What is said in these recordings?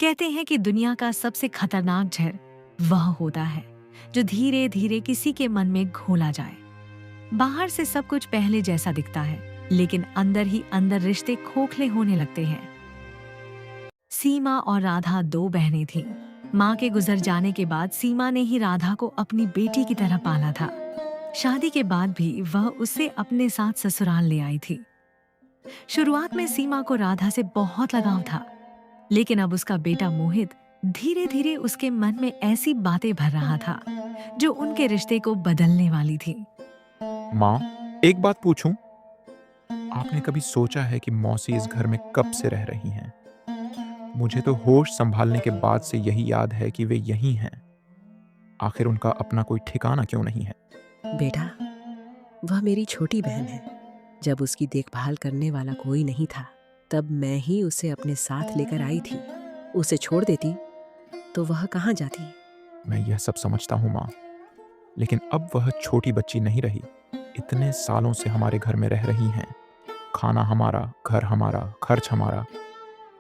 कहते हैं कि दुनिया का सबसे खतरनाक जहर वह होता है जो धीरे धीरे किसी के मन में घोला जाए। बाहर से सब कुछ पहले जैसा दिखता है, लेकिन अंदर ही अंदर रिश्ते खोखले होने लगते हैं। सीमा और राधा दो बहनें थीं। माँ के गुजर जाने के बाद सीमा ने ही राधा को अपनी बेटी की तरह पाला था। शादी के बाद भी वह उसे अपने साथ ससुराल ले आई थी। शुरुआत में सीमा को राधा से बहुत लगाव था, लेकिन अब उसका बेटा मोहित धीरे धीरे उसके मन में ऐसी बातें भर रहा था जो उनके रिश्ते को बदलने वाली थी। माँ, एक बात पूछूं? आपने कभी सोचा है कि मौसी इस घर में कब से रह रही हैं? मुझे तो होश संभालने के बाद से यही याद है कि वे यहीं हैं। आखिर उनका अपना कोई ठिकाना क्यों नहीं है? बेटा, वह मेरी छोटी बहन है। जब उसकी देखभाल करने वाला कोई नहीं था, तब मैं ही उसे अपने साथ लेकर आई थी। उसे छोड़ देती तो वह कहाँ जाती? मैं यह सब समझता हूँ माँ, लेकिन अब वह छोटी बच्ची नहीं रही। इतने सालों से हमारे घर में रह रही हैं। खाना हमारा, घर हमारा, खर्च हमारा।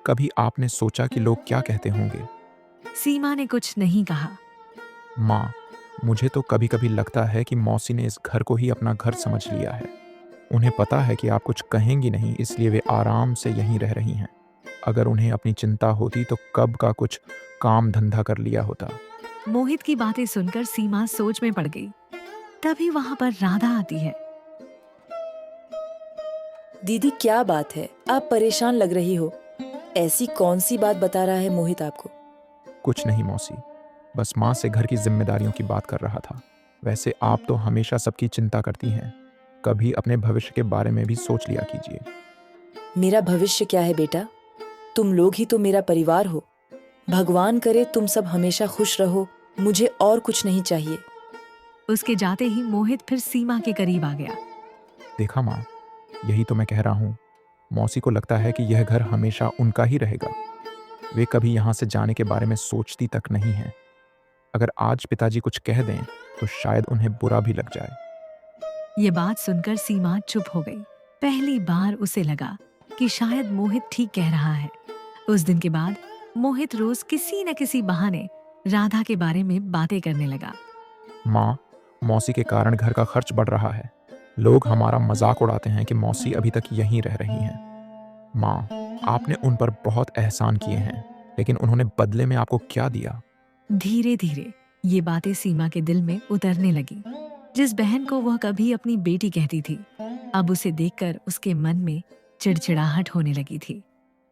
कभी आपने सोचा कि लोग क्या कहते होंगे? सीमा ने कुछ नहीं कहा। माँ, मुझे तो कभी कभी लगता है कि मौसी ने इस घर को ही अपना घर समझ लिया है। उन्हें पता है कि आप कुछ कहेंगी नहीं, इसलिए वे आराम से यहीं रह रही हैं। अगर उन्हें अपनी चिंता होती तो कब का कुछ काम धंधा कर लिया होता। मोहित की बातें सुनकर सीमा सोच में पड़ गई। तभी वहां पर राधा आती है। दीदी, क्या बात है? आप परेशान लग रही हो। ऐसी कौन सी बात बता रहा है मोहित आपको? कुछ नहीं मौसी, बस माँ से घर की जिम्मेदारियों की बात कर रहा था। वैसे आप तो हमेशा सबकी चिंता करती हैं, कभी अपने भविष्य के बारे में भी सोच लिया कीजिए। मेरा भविष्य क्या है बेटा? तुम लोग ही तो मेरा परिवार हो। भगवान करे तुम सब हमेशा खुश रहो। मुझे और कुछ नहीं चाहिए। उसके जाते ही मोहित फिर सीमा के करीब आ गया। देखा माँ, यही तो मैं कह रहा हूँ। मौसी को लगता है कि यह घर हमेशा उनका ही रहेगा। वे कभी यहाँ से जाने के बारे में सोचती तक नहीं है। अगर आज पिताजी कुछ कह दें तो शायद उन्हें बुरा भी लग जाए। ये बात सुनकर सीमा चुप हो गई। पहली बार उसे लगा कि शायद मोहित ठीक कह रहा है। उस दिन के बाद मोहित रोज किसी न किसी बहाने राधा के बारे में बातें करने लगा। माँ, मौसी के कारण घर का खर्च बढ़ रहा है। लोग हमारा मजाक उड़ाते हैं कि मौसी अभी तक यहीं रह रही हैं। माँ, आपने उन पर बहुत एहसान किए हैं, लेकिन उन्होंने बदले में आपको क्या दिया? धीरे धीरे ये बातें सीमा के दिल में उतरने लगी। जिस बहन को वह कभी अपनी बेटी कहती थी, अब उसे देखकर उसके मन में चिड़चिड़ाहट होने लगी थी।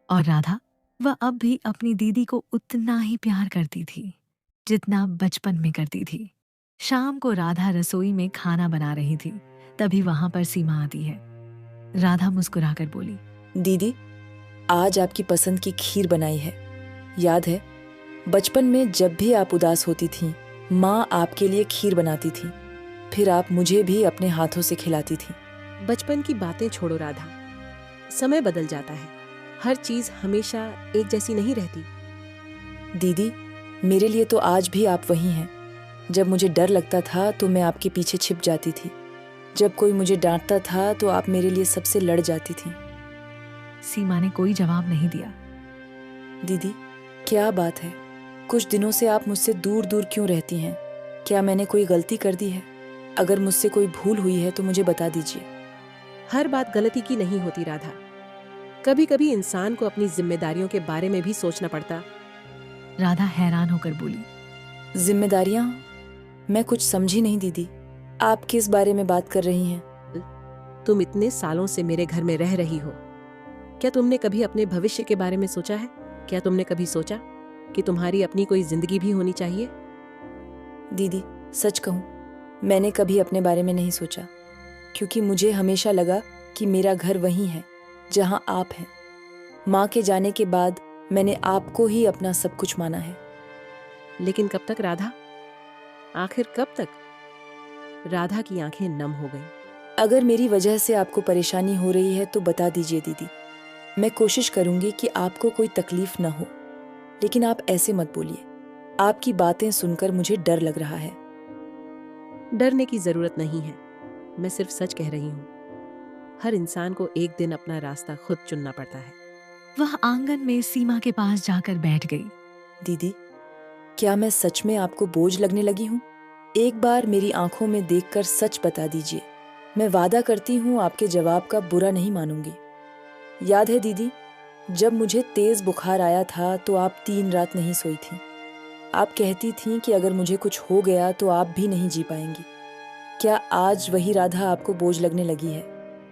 और राधा, वह अब भी अपनी दीदी को उतना ही प्यार करती थी जितना बचपन में करती थी। शाम को राधा रसोई में खाना बना रही थी। तभी वहां पर सीमा आती है। राधा मुस्कुराकर बोली, दीदी, आज आपकी पसंद की खीर बनाई है। याद है, बचपन में जब भी आप उदास होती थीं, माँ आपके लिए खीर बनाती थी। फिर आप मुझे भी अपने हाथों से खिलाती थी। बचपन की बातें छोड़ो राधा। समय बदल जाता है। हर चीज हमेशा एक जैसी नहीं रहती। दीदी, मेरे लिए तो आज भी आप वही हैं। जब मुझे डर लगता था तो मैं आपके पीछे छिप जाती थी। जब कोई मुझे डांटता था तो आप मेरे लिए सबसे लड़ जाती थी। सीमा ने कोई जवाब नहीं दिया। दीदी, क्या बात है? कुछ दिनों से आप मुझसे दूर दूर क्यों रहती हैं? क्या मैंने कोई गलती कर दी है? अगर मुझसे कोई भूल हुई है तो मुझे बता दीजिए। हर बात गलती की नहीं होती राधा। कभी कभी इंसान को अपनी जिम्मेदारियों के बारे में भी सोचना पड़ता। राधा हैरान होकर बोली, जिम्मेदारियां? मैं कुछ समझी नहीं दीदी। आप किस बारे में बात कर रही हैं? तुम इतने सालों से मेरे घर में रह रही हो। क्या तुमने कभी अपने भविष्य के बारे में सोचा है? क्या तुमने कभी सोचा कि तुम्हारी अपनी कोई जिंदगी भी होनी चाहिए? दीदी, सच कहूं, मैंने कभी अपने बारे में नहीं सोचा, क्योंकि मुझे हमेशा लगा कि मेरा घर वही है जहां आप हैं। माँ के जाने के बाद मैंने आपको ही अपना सब कुछ माना है। लेकिन कब तक राधा? आखिर कब तक? राधा की आंखें नम हो गईं। अगर मेरी वजह से आपको परेशानी हो रही है तो बता दीजिए दीदी। मैं कोशिश करूंगी कि आपको कोई तकलीफ न हो, लेकिन आप ऐसे मत बोलिए। आपकी बातें सुनकर मुझे डर लग रहा है। डरने की जरूरत नहीं है। मैं सिर्फ सच कह रही हूँ। हर इंसान को एक दिन अपना रास्ता खुद चुनना पड़ता है। वह आंगन में सीमा के पास जाकर बैठ गई। दीदी, क्या मैं सच में आपको बोझ लगने लगी हूँ? एक बार मेरी आंखों में देखकर सच बता दीजिए। मैं वादा करती हूँ आपके जवाब का बुरा नहीं मानूंगी। याद है दीदी, जब मुझे तेज बुखार आया था तो आप 3 रात नहीं सोई थीं। आप कहती थीं कि अगर मुझे कुछ हो गया तो आप भी नहीं जी पाएंगी। क्या आज वही राधा आपको बोझ लगने लगी है?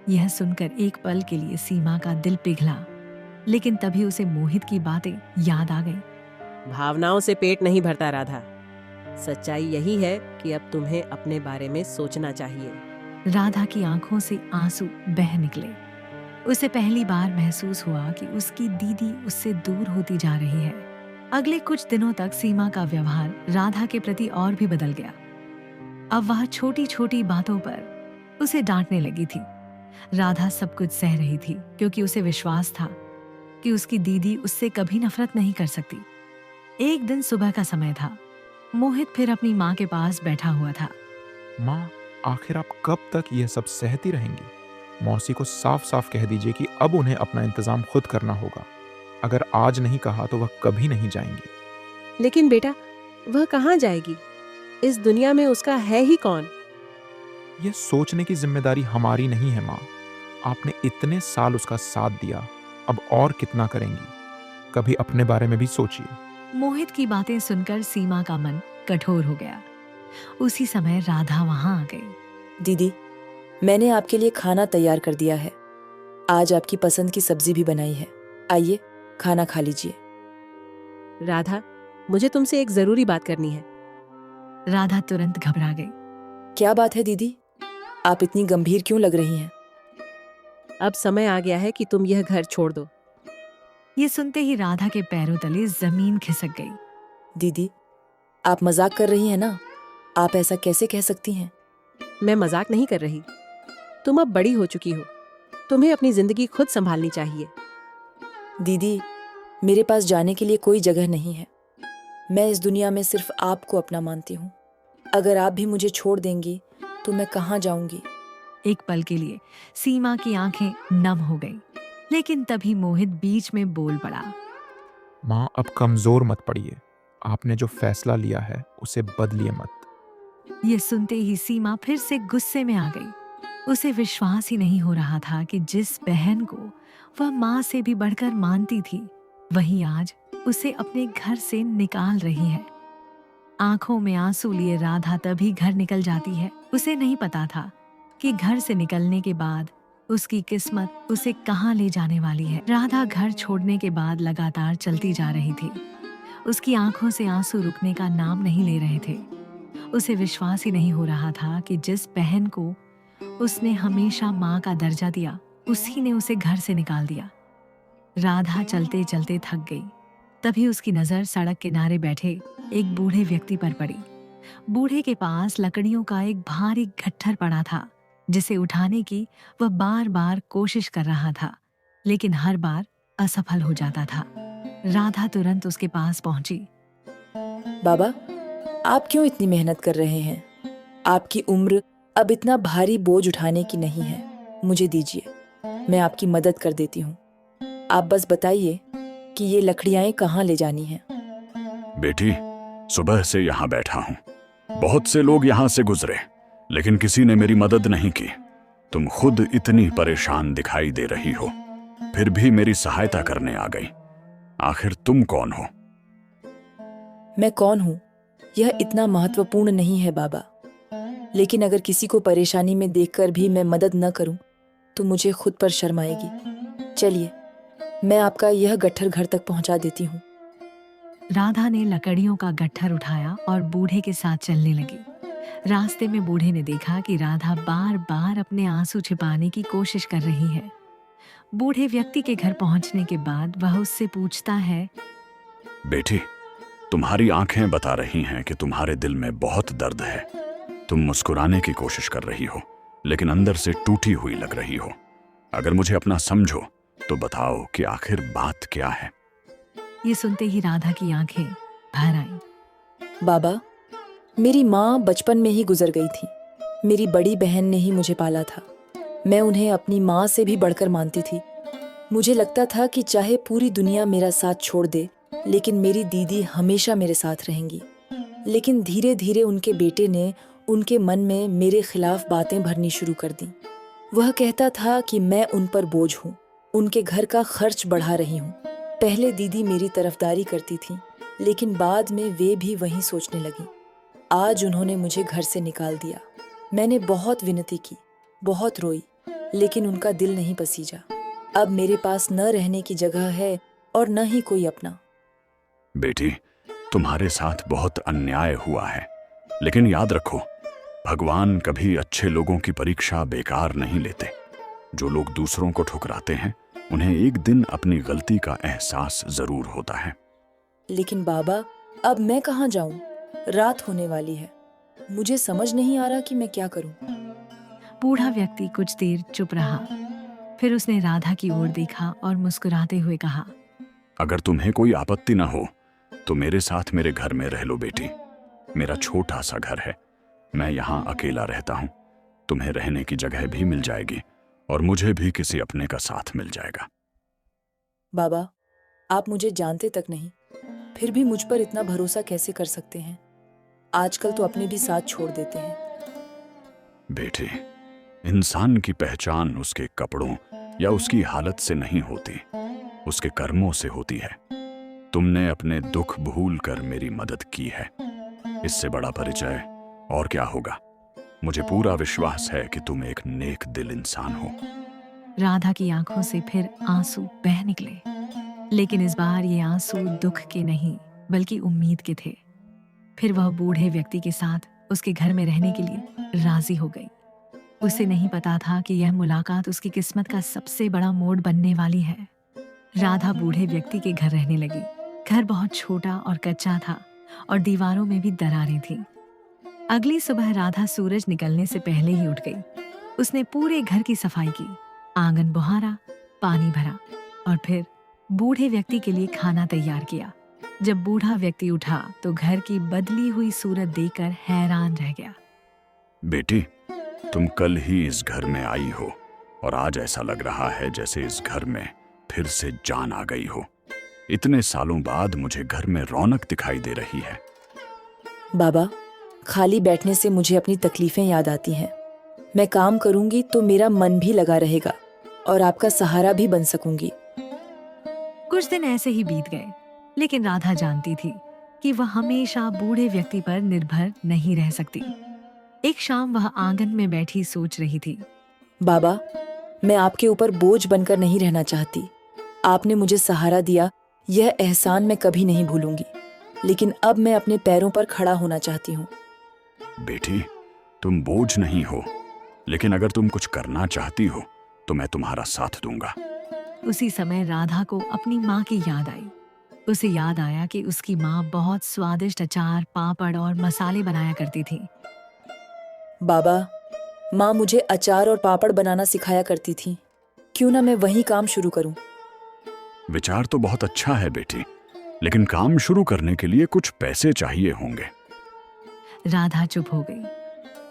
यह सुनकर एक पल के लिए सीमा का दिल पिघला, लेकिन तभी उसे मोहित की बातें याद आ गई। भावनाओं से पेट नहीं भरता राधा। सच्चाई यही है कि अब तुम्हें अपने बारे में सोचना चाहिए। राधा की आंखों से आंसू बह निकले। उसे पहली बार महसूस हुआ कि उसकी दीदी उससे दूर होती जा रही है। अगले कुछ दिनों तक सीमा का व्यवहार राधा के प्रति और भी बदल गया। अब वह छोटी छोटी बातों पर उसे डांटने लगी थी। राधा सब कुछ सह रही थी क्योंकि उसे विश्वास था कि उसकी दीदी उससे कभी नफरत नहीं कर सकती। एक दिन सुबह का समय था। मोहित फिर अपनी माँ के पास बैठा हुआ था। माँ, आखिर आप कब तक यह सब सहती रहेंगी? मौसी को साफ साफ कह दीजिए कि अब उन्हें अपना इंतजाम खुद करना होगा। अगर आज नहीं कहा तो वह कभी नहीं जाएंगी। लेकिन बेटा, वह कहाँ जाएगी? इस दुनिया में उसका है ही कौन? यह सोचने की जिम्मेदारी हमारी नहीं है माँ। आपने इतने साल उसका साथ दिया, अब और कितना करेंगी? कभी अपने बारे में भी सोचिए। मोहित की बातें सुनकर सीमा का मन कठोर हो गया। उसी समय राधा वहां आ गई। दीदी, मैंने आपके लिए खाना तैयार कर दिया है। आज आपकी पसंद की सब्जी भी बनाई है। आइए, खाना खा लीजिए। राधा, मुझे तुमसे एक जरूरी बात करनी है। राधा तुरंत घबरा गई। क्या बात है दीदी? आप इतनी गंभीर क्यों लग रही हैं? अब समय आ गया है कि तुम यह घर छोड़ दो। ये सुनते ही राधा के पैरों तले जमीन खिसक गई। दीदी, आप मजाक कर रही हैं ना? आप ऐसा कैसे कह सकती हैं? मैं मजाक नहीं कर रही। तुम अब बड़ी हो चुकी हो। तुम्हें अपनी जिंदगी खुद संभालनी चाहिए। दीदी, मेरे पास जाने के लिए कोई जगह नहीं है। मैं इस दुनिया में सिर्फ आपको अपना मानती हूँ। अगर आप भी मुझे छोड़ देंगी तो मैं कहाँ जाऊंगी? एक पल के लिए सीमा की आंखें नम हो गईं, लेकिन तभी मोहित बीच में बोल पड़ा। माँ, अब कमजोर मत पड़िए। आपने जो फैसला लिया है उसे बदलिए मत। ये सुनते ही सीमा फिर से गुस्से में आ गई। उसे विश्वास ही नहीं हो रहा था कि जिस बहन को वह माँ से भी बढ़कर मानती थी, वही आज उसे अपने घर से निकाल रही है। आंखों में आंसू लिए राधा तभी घर निकल जाती है। उसे नहीं पता था कि घर से निकलने के बाद उसकी किस्मत उसे कहाँ ले जाने वाली है। राधा घर छोड़ने के बाद लगातार चलती जा रही थी। उसकी आंखों से आंसू रुकने का नाम नहीं ले रहे थे। उसे विश्वास ही नहीं हो रहा था कि जिस बहन को उसने हमेशा माँ का दर्जा दिया, उसी ने उसे घर से निकाल दिया। राधा चलते चलते थक गई। तभी उसकी नजर सड़क किनारे बैठे एक बूढ़े व्यक्ति पर पड़ी। बूढ़े के पास लकड़ियों का एक भारी गट्ठर पड़ा था, जिसे उठाने की वह बार बार कोशिश कर रहा था, लेकिन हर बार असफल हो जाता था। राधा तुरंत उसके पास पहुंची। बाबा, आप क्यों इतनी मेहनत कर रहे हैं? आपकी उम्र अब इतना भारी बोझ उठाने की नहीं है। मुझे दीजिए, मैं आपकी मदद कर देती हूँ। आप बस बताइए कि ये लकड़ियाँ कहाँ ले जानी हैं। बेटी, सुबह से यहाँ बैठा हूँ। बहुत से लोग यहाँ से गुजरे, लेकिन किसी ने मेरी मदद नहीं की। तुम खुद इतनी परेशान दिखाई दे रही हो, फिर भी मेरी सहायता करने आ गई। आखिर तुम कौन हो? मैं कौन हूँ यह इतना महत्वपूर्ण नहीं है बाबा, लेकिन अगर किसी को परेशानी में देखकर भी मैं मदद न करूं तो मुझे खुद पर शर्म आएगी। चलिए, मैं आपका यह गट्ठर घर तक पहुंचा देती हूँ। राधा ने लकड़ियों का गट्ठर उठाया और बूढ़े के साथ चलने लगी। रास्ते में बूढ़े ने देखा कि राधा बार बार अपने आंसू छिपाने की कोशिश कर रही है। बूढ़े व्यक्ति के घर पहुंचने के बाद वह उससे पूछता है, बेटी, तुम्हारी आंखें बता रही हैं कि तुम्हारे दिल में बहुत दर्द है। तुम मुस्कुराने की कोशिश कर रही हो, लेकिन अंदर से टूटी हुई लग रही हो। अगर मुझे अपना समझो तो बताओ कि आखिर बात क्या है। ये सुनते ही राधा की आंखें भर आईं। बाबा, मेरी माँ बचपन में ही गुजर गई थी। मेरी बड़ी बहन ने ही मुझे पाला था। मैं उन्हें अपनी माँ से भी बढ़कर मानती थी। मुझे लगता था कि चाहे पूरी दुनिया मेरा साथ छोड़ दे, लेकिन मेरी दीदी हमेशा मेरे साथ रहेंगी। लेकिन धीरे धीरे उनके बेटे ने उनके मन में मेरे खिलाफ बातें भरनी शुरू कर दी। वह कहता था कि मैं उन पर बोझ हूँ, उनके घर का खर्च बढ़ा रही हूँ। पहले दीदी मेरी तरफदारी करती थी, लेकिन बाद में वे भी वही सोचने लगी। आज उन्होंने मुझे घर से निकाल दिया। मैंने बहुत विनती की, बहुत रोई, लेकिन उनका दिल नहीं पसीजा। अब मेरे पास न रहने की जगह है और न ही कोई अपना। बेटी, तुम्हारे साथ बहुत अन्याय हुआ है, लेकिन याद रखो, भगवान कभी अच्छे लोगों की परीक्षा बेकार नहीं लेते। जो लोग दूसरों को ठुकराते हैं, उन्हें एक दिन अपनी गलती का एहसास जरूर होता है। लेकिन बाबा, अब मैं कहाँ जाऊं? रात होने वाली है। मुझे समझ नहीं आ रहा कि मैं क्या करूं। बूढ़ा व्यक्ति कुछ देर चुप रहा। फिर उसने राधा की ओर देखा और मुस्कुराते हुए कहा, अगर तुम्हें कोई आपत्ति न हो तो मेरे साथ मेरे घर में रह लो बेटी। मेरा छोटा सा घर है, मैं यहाँ अकेला रहता हूँ। तुम्हें रहने की जगह भी मिल जाएगी और मुझे भी किसी अपने का साथ मिल जाएगा। बाबा, आप मुझे जानते तक नहीं, फिर भी मुझ पर इतना भरोसा कैसे कर सकते हैं? आजकल तो अपने भी साथ छोड़ देते हैं। बेटी, इंसान की पहचान उसके कपड़ों या उसकी हालत से नहीं होती, उसके कर्मों से होती है। तुमने अपने दुख भूल कर मेरी मदद की है, इससे बड़ा परिचय और क्या होगा। मुझे पूरा विश्वास है कि तुम एक नेक दिल इंसान हो। राधा की आंखों से फिर आंसू बह निकले, लेकिन इस बार ये आंसू दुख के नहीं बल्कि उम्मीद के थे। फिर वह बूढ़े व्यक्ति के साथ उसके घर में रहने के लिए राजी हो गई। उसे नहीं पता था कि यह मुलाकात उसकी किस्मत का सबसे बड़ा मोड़ बनने वाली है। राधा बूढ़े व्यक्ति के घर रहने लगी। घर बहुत छोटा और कच्चा था और दीवारों में भी दरारें थीं। अगली सुबह राधा सूरज निकलने से पहले ही उठ गई। उसने पूरे घर की सफाई की, आंगन बुहारा, पानी भरा और फिर बूढ़े व्यक्ति के लिए खाना तैयार किया। जब बूढ़ा व्यक्ति उठा तो घर की बदली हुई सूरत देखकर हैरान रह गया। बेटी, तुम कल ही इस घर में आई हो और आज ऐसा लग रहा है जैसे इस घर में फिर से जान आ गई हो। इतने सालों बाद मुझे घर में रौनक दिखाई दे रही है। बाबा, खाली बैठने से मुझे अपनी तकलीफें याद आती हैं। मैं काम करूंगी तो मेरा मन भी लगा रहेगा और आपका सहारा भी बन सकूंगी। कुछ दिन ऐसे ही बीत गए, लेकिन राधा जानती थी कि वह हमेशा बूढ़े व्यक्ति पर निर्भर नहीं रह सकती। एक शाम वह आंगन में बैठी सोच रही थी। बाबा, मैं आपके ऊपर बोझ बनकर नहीं रहना चाहती। आपने मुझे सहारा दिया, यह एहसान मैं कभी नहीं भूलूंगी। लेकिन अब मैं अपने पैरों पर खड़ा होना चाहती हूँ। बेटी, तुम बोझ नहीं हो, लेकिन अगर तुम कुछ करना चाहती हो तो मैं तुम्हारा साथ दूंगा। उसी समय राधा को अपनी माँ की याद आई। उसे याद आया कि उसकी माँ बहुत स्वादिष्ट अचार, पापड़ और मसाले बनाया करती थी। बाबा, माँ मुझे अचार और पापड़ बनाना सिखाया करती थी। क्यों ना मैं वही काम शुरू करूं? विचार तो बहुत अच्छा है बेटी, लेकिन काम शुरू करने के लिए कुछ पैसे चाहिए होंगे। राधा चुप हो गई।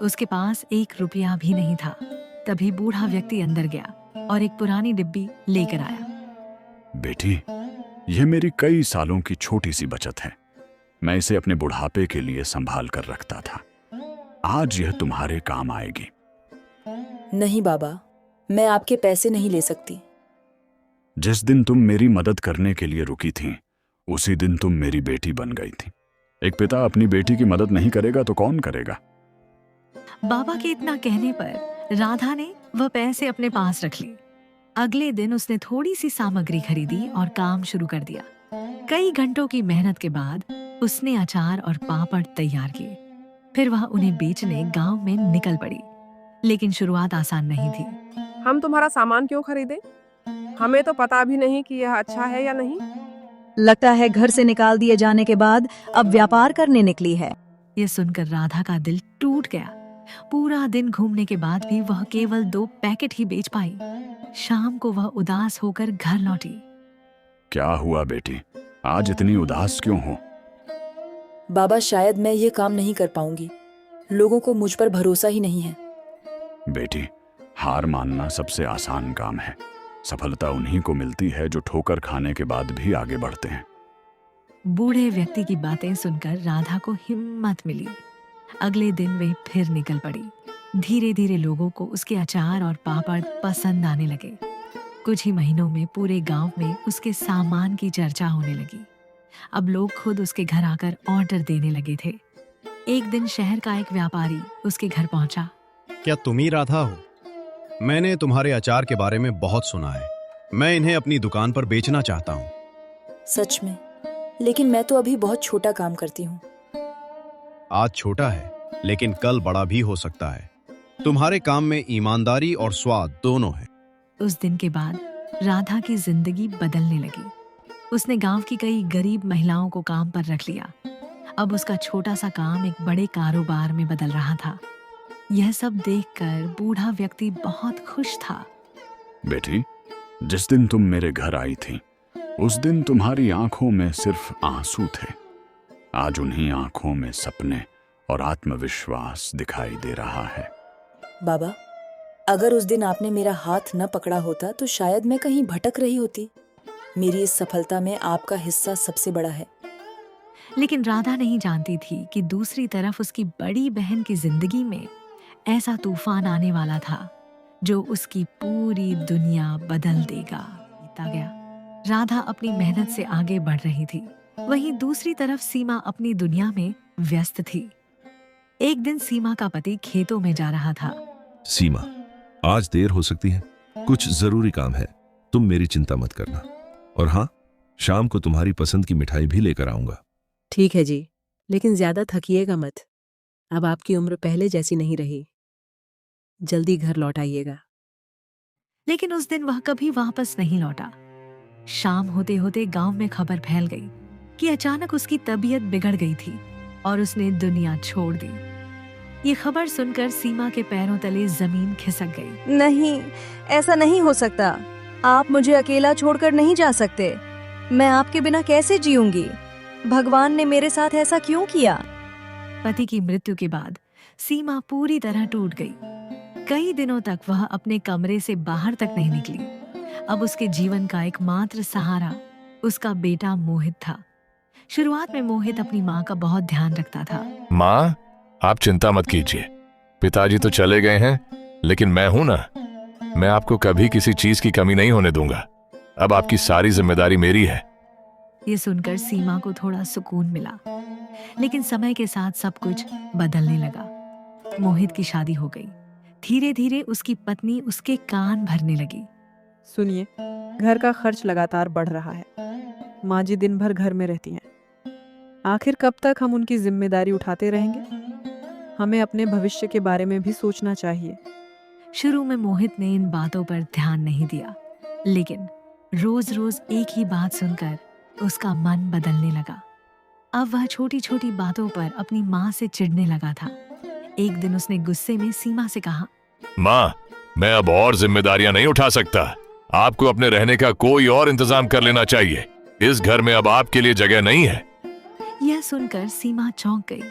उसके पास 1 रुपया भी नहीं था। तभी बूढ़ा व्यक्ति अंदर गया और एक पुरानी डिब्बी लेकर आया। बेटी, यह मेरी कई सालों की छोटी सी बचत है। मैं इसे अपने बुढ़ापे के लिए संभाल कर रखता था। आज यह तुम्हारे काम आएगी। नहीं बाबा, मैं आपके पैसे नहीं ले सकती। जिस दिन तुम मेरी मदद करने के लिए रुकी थी, उसी दिन तुम मेरी बेटी बन गई थी। एक पिता अपनी बेटी की मदद नहीं करेगा तो कौन करेगा? बाबा के इतना कहने पर राधा ने वह पैसे अपने पास रख लिए। अगले दिन उसने थोड़ी सी सामग्री खरीदी और काम शुरू कर दिया। कई घंटों की मेहनत के बाद उसने अचार और पापड़ तैयार किए। फिर वह उन्हें बेचने गांव में निकल पड़ी। लेकिन शुरुआत आसान नहीं थी। हम तुम्हारा सामान क्यों खरीदें? हमें तो पता भी नहीं कि यह अच्छा है या नहीं। लगता है घर से निकाल दिए जाने के बाद अब व्यापार करने निकली है। यह सुनकर राधा का दिल टूट गया। पूरा दिन घूमने के बाद भी वह केवल 2 पैकेट ही बेच पाई। शाम को वह उदास होकर घर लौटी। क्या हुआ बेटी, आज इतनी उदास क्यों हो? बाबा, शायद मैं ये काम नहीं कर पाऊंगी। लोगों को मुझ पर भरोसा ही नहीं है। बेटी, हार मानना सबसे आसान काम है। सफलता उन्हीं को मिलती है जो ठोकर खाने के बाद भी आगे बढ़ते हैं। बूढ़े व्यक्ति की बातें सुनकर राधा को हिम्मत मिली। अगले दिन वे फिर निकल पड़ी। धीरे धीरे लोगों को उसके अचार और पापड़ पसंद आने लगे। कुछ ही महीनों में पूरे गांव में उसके सामान की चर्चा होने लगी। अब लोग खुद उसके घर आकर ऑर्डर देने लगे थे। एक दिन शहर का एक व्यापारी उसके घर पहुंचा। क्या तुम ही राधा हो? मैंने तुम्हारे अचार के बारे में बहुत सुना है। मैं इन्हें अपनी दुकान पर बेचना चाहता हूँ। सच में? लेकिन मैं तो अभी बहुत छोटा काम करती हूँ। आज छोटा है, लेकिन कल बड़ा भी हो सकता है। तुम्हारे काम में ईमानदारी और स्वाद दोनों है। उस दिन के बाद राधा की जिंदगी बदलने लगी। उसने गांव की कई गरीब महिलाओं को काम पर रख लिया। अब उसका छोटा सा काम एक बड़े कारोबार में बदल रहा था। यह सब देखकर बूढ़ा व्यक्ति बहुत खुश था। बेटी, जिस दिन तुम मेरे घर आई थी, उस दिन तुम्हारी आंखों में सिर्फ आंसू थे। आज उन्हीं आंखों में सपने और आत्मविश्वास दिखाई दे रहा है। बाबा, अगर उस दिन आपने मेरा हाथ न पकड़ा होता तो शायद मैं कहीं भटक रही होती। मेरी इस सफलता में आपका हिस्सा सबसे बड़ा है। लेकिन राधा नहीं जानती थी कि दूसरी तरफ उसकी बड़ी बहन की जिंदगी में ऐसा तूफान आने वाला था जो उसकी पूरी दुनिया बदल देगा। बीता गया। राधा अपनी मेहनत से आगे बढ़ रही थी। वहीं दूसरी तरफ सीमा अपनी दुनिया में व्यस्त थी। एक दिन सीमा का पति खेतों में जा रहा था। सीमा, आज देर हो सकती है, कुछ जरूरी काम है। तुम मेरी चिंता मत करना। और हाँ, शाम को तुम्हारी पसंद की मिठाई भी लेकर आऊंगा। ठीक है जी, लेकिन ज्यादा थकिएगा मत। अब आपकी उम्र पहले जैसी नहीं रही। जल्दी घर लौट आइएगा। लेकिन उस दिन वह कभी वापस नहीं लौटा। शाम होते होते गांव में खबर फैल गई कि अचानक उसकी तबीयत बिगड़ गई थी और उसने दुनिया छोड़ दी। ये खबर सुनकर सीमा के पैरों तले जमीन खिसक गई। नहीं, ऐसा नहीं हो सकता। आप मुझे अकेला छोड़कर नहीं जा सकते। मैं आपके बिना कैसे जीऊंगी? भगवान ने मेरे साथ ऐसा क्यों किया? पति की मृत्यु के बाद सीमा पूरी तरह टूट गई। कई दिनों तक वह अपने कमरे से बाहर तक नहीं निकली। अब उसके जीवन का एकमात्र सहारा उसका बेटा मोहित था। शुरुआत में मोहित अपनी माँ का बहुत ध्यान रखता था। माँ, आप चिंता मत कीजिए। पिताजी तो चले गए हैं, लेकिन मैं हूं ना। मैं आपको कभी किसी चीज की कमी नहीं होने दूंगा। अब आपकी सारी जिम्मेदारी मेरी है। ये सुनकर सीमा को थोड़ा सुकून मिला। लेकिन समय के साथ सब कुछ बदलने लगा। मोहित की शादी हो गई। धीरे धीरे उसकी पत्नी उसके कान भरने लगी। सुनिए, घर का खर्च लगातार बढ़ रहा है। माँ जी दिन भर घर में रहती हैं। आखिर कब तक हम उनकी जिम्मेदारी उठाते रहेंगे? हमें अपने भविष्य के बारे में भी सोचना चाहिए। शुरू में मोहित ने इन बातों पर ध्यान नहीं दिया, लेकिन रोज रोज एक ही बात सुनकर उसका मन बदलने लगा। अब वह छोटी छोटी बातों पर अपनी माँ से चिढ़ने लगा था। एक दिन उसने गुस्से में सीमा से कहा, माँ, मैं अब और जिम्मेदारियां नहीं उठा सकता। आपको अपने रहने का कोई और इंतजाम कर लेना चाहिए। इस घर में अब आपके लिए जगह नहीं है। यह सुनकर सीमा चौंक गई।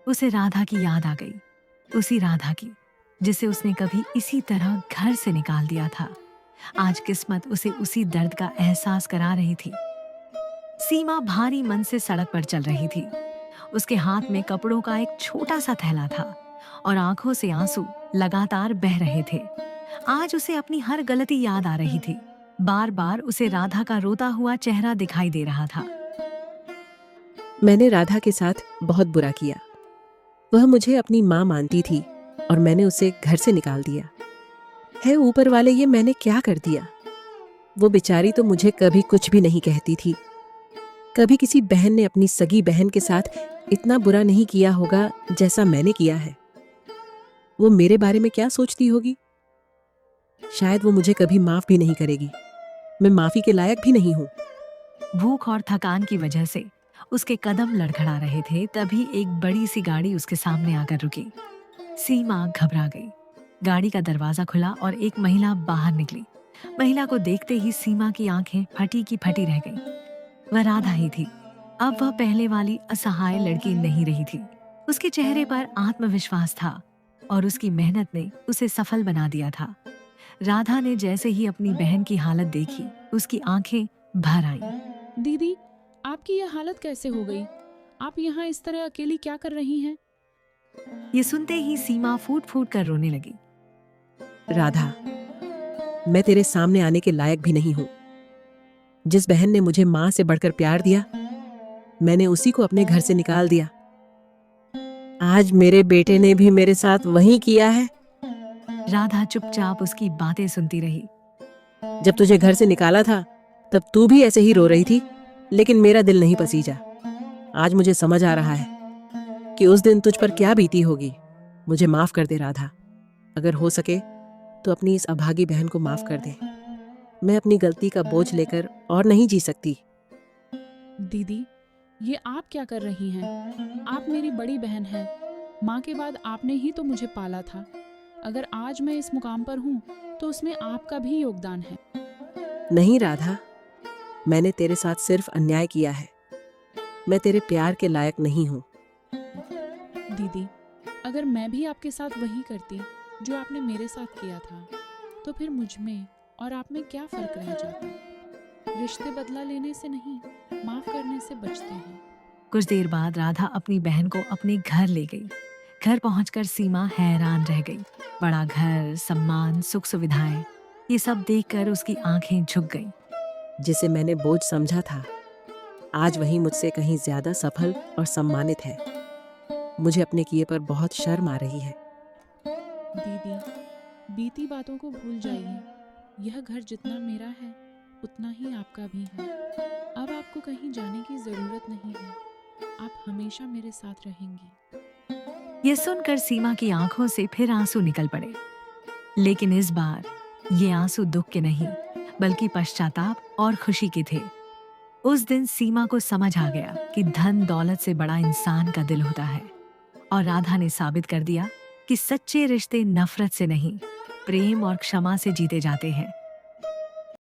उसे राधा की याद आ गई। उसी राधा की जिसे उसने कभी इसी तरह घर से निकाल दिया था। आज किस्मत उसे उसी दर्द का एहसास करा रही थी। सीमा भारी मन से सड़क पर चल रही थी। उसके हाथ में कपड़ों का एक छोटा सा थैला था और आंखों से आंसू लगातार बह रहे थे। आज उसे अपनी हर गलती याद आ रही थी। बार बार उसे राधा का रोता हुआ चेहरा दिखाई दे रहा था। मैंने राधा के साथ बहुत बुरा किया। वह मुझे अपनी माँ मानती थी और मैंने उसे घर से निकाल दिया है। ऊपर वाले, ये मैंने क्या कर दिया? वो बेचारी तो मुझे कभी कुछ भी नहीं कहती थी। कभी किसी बहन ने अपनी सगी बहन के साथ इतना बुरा नहीं किया होगा जैसा मैंने किया है। वो मेरे बारे में क्या सोचती होगी? शायद वो मुझे कभी माफ भी नहीं करेगी। मैं माफी के लायक भी नहीं हूं। भूख और थकान की वजह से उसके कदम लड़खड़ा रहे थे। तभी एक बड़ी सी गाड़ी उसके सामने आकर रुकी। सीमा घबरा गई। गाड़ी का दरवाजा खुला और एक महिला बाहर निकली। महिला को देखते ही सीमा की आंखें फटी की फटी रह गईं। वह राधा ही थी। अब वह पहले वाली असहाय लड़की नहीं रही थी। उसके चेहरे पर आत्मविश्वास था और उसकी मेहनत ने उसे सफल बना दिया था। राधा ने जैसे ही अपनी बहन की हालत देखी, उसकी आंखें भर आईं। दीदी, आपकी यह हालत कैसे हो गई? आप यहाँ इस तरह अकेली क्या कर रही हैं? ये सुनते ही सीमा फूट फूट कर रोने लगी। राधा, मैं तेरे सामने आने के लायक भी नहीं हूं। जिस बहन ने मुझे मां से बढ़कर प्यार दिया, मैंने उसी को अपने घर से निकाल दिया। आज मेरे बेटे ने भी मेरे साथ वही किया है। राधा चुपचाप उसकी बातें सुनती रही। जब तुझे घर से निकाला था तब तू भी ऐसे ही रो रही थी, लेकिन मेरा दिल नहीं पसीजा। आज मुझे समझ आ रहा है कि उस दिन तुझ पर क्या बीती होगी। मुझे माफ कर दे राधा। अगर हो सके तो अपनी इस अभागी बहन को माफ कर दे। मैं अपनी गलती का बोझ लेकर और नहीं जी सकती। दीदी, ये आप क्या कर रही हैं? आप मेरी बड़ी बहन हैं। माँ के बाद आपने ही तो मुझे पाला था। अगर आज मैं इस मुकाम पर हूँ तो उसमें आपका भी योगदान है। नहीं राधा, मैंने तेरे साथ सिर्फ अन्याय किया है। मैं तेरे प्यार के लायक नहीं हूँ। दीदी, अगर मैं भी आपके साथ वही करती जो आपने मेरे साथ किया था, तो फिर मुझ में और आप में क्या फर्क रह जाता? रिश्ते बदला लेने से नहीं, माफ करने से बचते हैं। कुछ देर बाद राधा अपनी बहन को अपने घर ले गई। घर पहुंचकर सीमा हैरान रह गई। बड़ा घर, सम्मान, सुख सुविधाएं, ये सब देखकर उसकी आंखें झुक गईं। जिसे मैंने बोझ समझा था, आज वही मुझसे कहीं ज्यादा सफल और सम्मानित है। मुझे अपने किए पर बहुत शर्म आ रही है। दीदी, बीती बातों को भूल जाइए। यह घर जितना मेरा है उतना ही आपका भी है। अब आपको कहीं जाने की जरूरत नहीं है। आप हमेशा मेरे साथ रहेंगी। ये सुनकर सीमा की आंखों से फिर आंसू निकल पड़े, लेकिन इस बार ये आंसू दुख के नहीं बल्कि पश्चाताप और खुशी के थे। उस दिन सीमा को समझ आ गया कि धन दौलत से बड़ा इंसान का दिल होता है, और राधा ने साबित कर दिया कि सच्चे रिश्ते नफरत से नहीं, प्रेम और क्षमा से जीते जाते हैं।